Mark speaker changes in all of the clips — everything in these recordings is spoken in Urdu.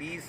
Speaker 1: 20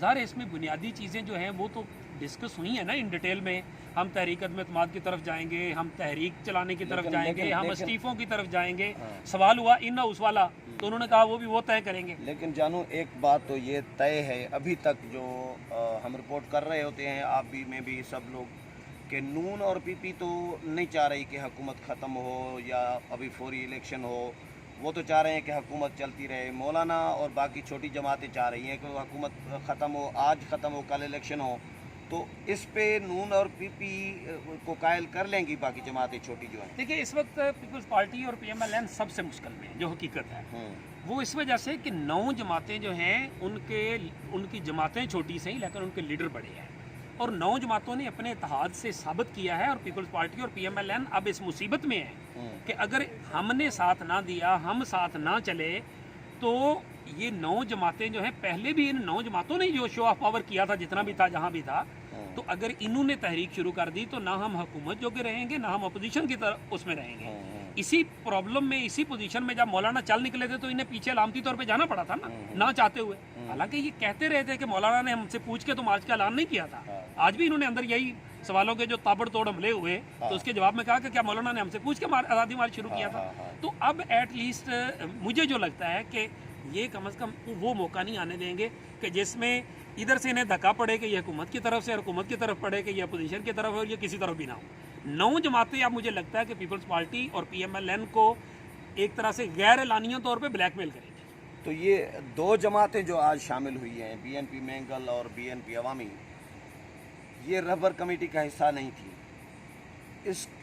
Speaker 2: ظاہر ہے اس میں بنیادی چیزیں جو ہیں وہ تو ڈسکس ہوئی ہیں نا ان ڈیٹیل میں. ہم تحریک عدم اعتماد کی طرف جائیں گے, ہم تحریک چلانے کی طرف جائیں گے, ہم استعفوں کی طرف جائیں گے. سوال ہوا ان ہاؤس والا, تو انہوں نے کہا وہ بھی وہ طے کریں گے.
Speaker 1: لیکن جانو ایک بات تو یہ طے ہے ابھی تک جو ہم رپورٹ کر رہے ہوتے ہیں, آپ بھی میں بھی سب لوگ, کہ نون اور پی پی تو نہیں چاہ رہی کہ حکومت ختم ہو یا ابھی فوری الیکشن ہو. وہ تو چاہ رہے ہیں کہ حکومت چلتی رہے. مولانا اور باقی چھوٹی جماعتیں چاہ رہی ہیں کہ حکومت ختم ہو, آج ختم ہو کل الیکشن ہو. تو اس پہ نون اور پی پی کو قائل کر لیں گی باقی جماعتیں چھوٹی جو ہیں.
Speaker 2: دیکھیے اس وقت پیپلز پارٹی اور پی ایم ایل این سب سے مشکل میں ہے, جو حقیقت ہے وہ اس وجہ سے کہ 9 جماعتیں جو ہیں ان کی جماعتیں چھوٹی سے ہی, لیکن ان کے لیڈر بڑے ہیں. اور 9 جماعتوں نے اپنے اتحاد سے ثابت کیا ہے, اور پیپلز پارٹی اور پی ایم ایل این اب اس مصیبت میں ہے کہ اگر ہم نے ساتھ نہ دیا, ہم ساتھ نہ چلے, تو یہ 9 جماعتیں جو ہیں, پہلے بھی ان 9 جماعتوں نے جو شو آف پاور کیا تھا جتنا بھی تھا جہاں بھی تھا, تو اگر انہوں نے تحریک شروع کر دی تو نہ ہم حکومت جو کہ رہیں گے, نہ ہم اپوزیشن کی طرف اس میں رہیں گے. اسی پرابلم میں, اسی پوزیشن میں جب مولانا چل نکلے تھے تو انہیں پیچھے علامتی طور پہ جانا پڑا تھا نہ چاہتے ہوئے. حالانکہ یہ کہتے رہے تھے کہ مولانا نے ہم سے پوچھ کے تو مارچ کا اعلان نہیں کیا تھا. آج بھی انہوں نے اندر یہی سوالوں کے جو تابڑ توڑ حملے ہوئے تو اس کے جواب میں کہا کہ کیا مولانا نے ہم سے پوچھ کے آزادی مارچ شروع کیا تھا. تو اب ایٹ لیسٹ مجھے جو لگتا ہے کہ یہ کم از کم وہ موقع نہیں آنے دیں گے کہ جس میں ادھر سے انہیں دھکا پڑے کہ یہ حکومت کی طرف سے, اور حکومت کی طرف پڑے کہ یہ اپوزیشن کی طرف ہے, اور یہ کسی طرف بھی نہ ہو. 9 جماعتیں اب مجھے لگتا ہے کہ پیپلز پارٹی اور پی ایم ایل این کو ایک طرح سے غیر اعلانیہ طور پہ بلیک میل کریں گے.
Speaker 1: تو یہ 2 جماعتیں جو آج شامل ہوئی ہیں, بی این پی مینگل اور بی این پی عوامی, یہ رہبر کمیٹی کا حصہ نہیں تھی.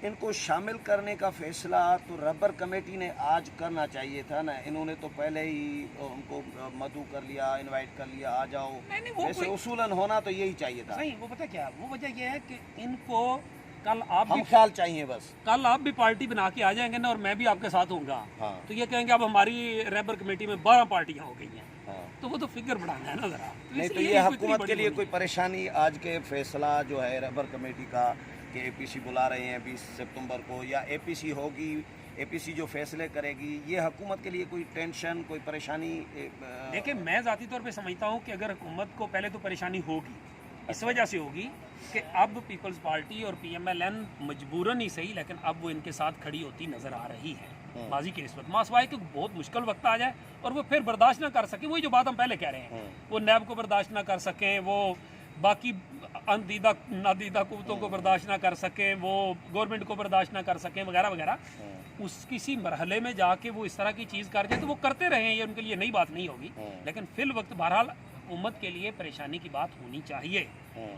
Speaker 1: ان کو شامل کرنے کا فیصلہ تو رہبر کمیٹی نے آج کرنا چاہیے تھا نا. انہوں نے تو پہلے ہی ان کو مدعو کر لیا, انوائٹ کر لیا, آ جاؤ. ویسے اصولاً ہونا تو یہی چاہیے تھا.
Speaker 2: صحیح, وہ پتہ کیا وہ وجہ یہ ہے کہ ان کو کل آپ
Speaker 1: ہم خیال چاہیے, بس
Speaker 2: کل آپ بھی پارٹی بنا کے آ جائیں گے نا, اور میں بھی آپ کے ساتھ ہوں گا, تو یہ کہیں گے اب ہماری رہبر کمیٹی میں 12 پارٹیاں ہو گئی ہیں. تو وہ تو فکر بڑھانا ہے نا ذرا.
Speaker 1: نہیں تو یہ حکومت کے لیے کوئی پریشانی آج کے فیصلہ جو ہے رہبر کمیٹی کا کہ اے پی سی بلا رہے ہیں 20 ستمبر کو, یا اے پی سی ہوگی, اے پی سی جو فیصلے کرے گی, یہ حکومت کے لیے کوئی ٹینشن, کوئی پریشانی؟
Speaker 2: دیکھیں میں ذاتی طور پہ سمجھتا ہوں کہ اگر حکومت کو پہلے تو پریشانی ہوگی, اس وجہ سے ہوگی کہ اب پیپلز پارٹی اور پی ایم ایل این مجبوراً ہی صحیح, لیکن اب وہ ان کے ساتھ کھڑی ہوتی نظر آ رہی ہے ماضی کی نسبت. ماسوائے کہ بہت مشکل وقت آ جائے اور وہ پھر برداشت نہ کر سکیں, وہی جو بات ہم پہلے کہہ رہے ہیں, وہ نیب کو برداشت نہ کر سکیں, وہ باقی اندیدہ نادیدہ قوتوں کو برداشت نہ کر سکیں, وہ گورنمنٹ کو برداشت نہ کر سکیں وغیرہ وغیرہ. اس کسی مرحلے میں جا کے وہ اس طرح کی چیز کر جائے تو وہ کرتے رہیں, یہ ان کے لیے نئی بات نہیں ہوگی. لیکن فی الوقت بہرحال حکومت کے لیے پریشانی کی بات ہونی چاہیے,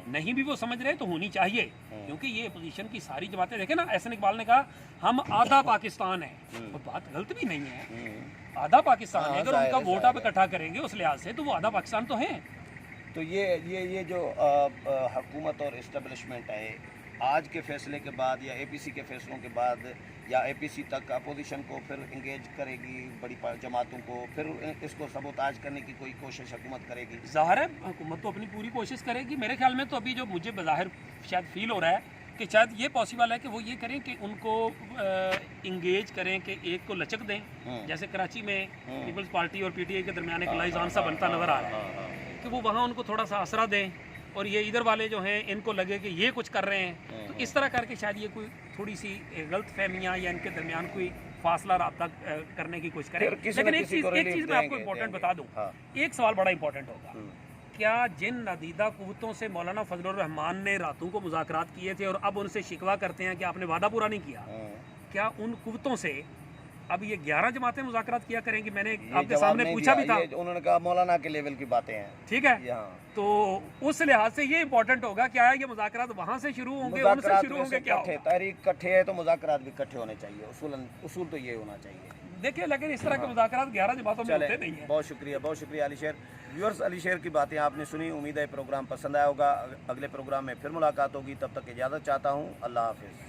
Speaker 2: نہیں بھی وہ سمجھ رہے تو ہونی چاہیے, کیونکہ یہ اپوزیشن کی ساری جماعتیں دیکھیں نا. احسن اقبال نے کہا ہم آدھا پاکستان ہیں, وہ بات غلط بھی نہیں ہے, آدھا پاکستان ہے. اگر ان کا ووٹ آپ اکٹھا کریں گے اس لحاظ سے تو وہ آدھا پاکستان تو ہیں.
Speaker 1: تو یہ جو حکومت اور اسٹیبلشمنٹ ہے, آج کے فیصلے کے بعد یا اے پی سی کے فیصلوں کے بعد یا اے پی سی تک اپوزیشن کو پھر انگیج کرے گی, بڑی جماعتوں کو, پھر اس کو سبوتاج کرنے کی کوئی کوشش حکومت کرے گی؟
Speaker 2: ظاہر ہے حکومت تو اپنی پوری کوشش کرے گی. میرے خیال میں تو ابھی جو مجھے بظاہر شاید فیل ہو رہا ہے کہ شاید یہ پاسبل ہے کہ وہ یہ کریں کہ ان کو انگیج کریں, کہ ایک کو لچک دیں, جیسے کراچی میں پیپلز پارٹی اور پی ٹی آئی کے درمیان ایک لائزان سا بنتا نظر آ رہا ہے, کہ وہ وہاں ان کو تھوڑا سا آسرا دیں, اور یہ ادھر والے جو ہیں ان کو لگے کہ یہ کچھ کر رہے ہیں. تو اس طرح کر کے شاید یہ کوئی تھوڑی سی غلط فہمیاں یا ان کے درمیان کوئی فاصلہ رابطہ کرنے کی کوشش کریں. لیکن ایک چیز میں آپ کو امپورٹنٹ بتا دوں, ایک سوال بڑا امپورٹنٹ ہوگا, کیا جن نادیدہ قوتوں سے مولانا فضل الرحمان نے راتوں کو مذاکرات کیے تھے اور اب ان سے شکوہ کرتے ہیں کہ آپ نے وعدہ پورا نہیں کیا, کیا ان قوتوں سے اب یہ 11 جماعتیں مذاکرات کیا کریں گی؟ میں نے آپ کے سامنے پوچھا بھی تھا,
Speaker 1: انہوں نے کہا مولانا کے لیول کی باتیں ہیں.
Speaker 2: ٹھیک ہے, تو اس لحاظ سے یہ امپورٹنٹ ہوگا کیا یہ مذاکرات وہاں سے شروع ہوں گے, ان سے شروع ہوں گے, کیا ہوگا؟
Speaker 1: تحریک کٹھے ہے تو مذاکرات بھی کٹھے ہونے چاہیے, اصول تو یہ ہونا چاہیے.
Speaker 2: دیکھیں لیکن اس طرح کے مذاکرات 11 جماعتوں میں ہوتے نہیں ہیں.
Speaker 1: بہت شکریہ علی شیر. ویورز, علی شیر کی باتیں آپ نے سنی, امید ہے پروگرام پسند آیا ہوگا. اگلے پروگرام میں پھر ملاقات ہوگی, تب تک اجازت چاہتا ہوں. اللہ حافظ.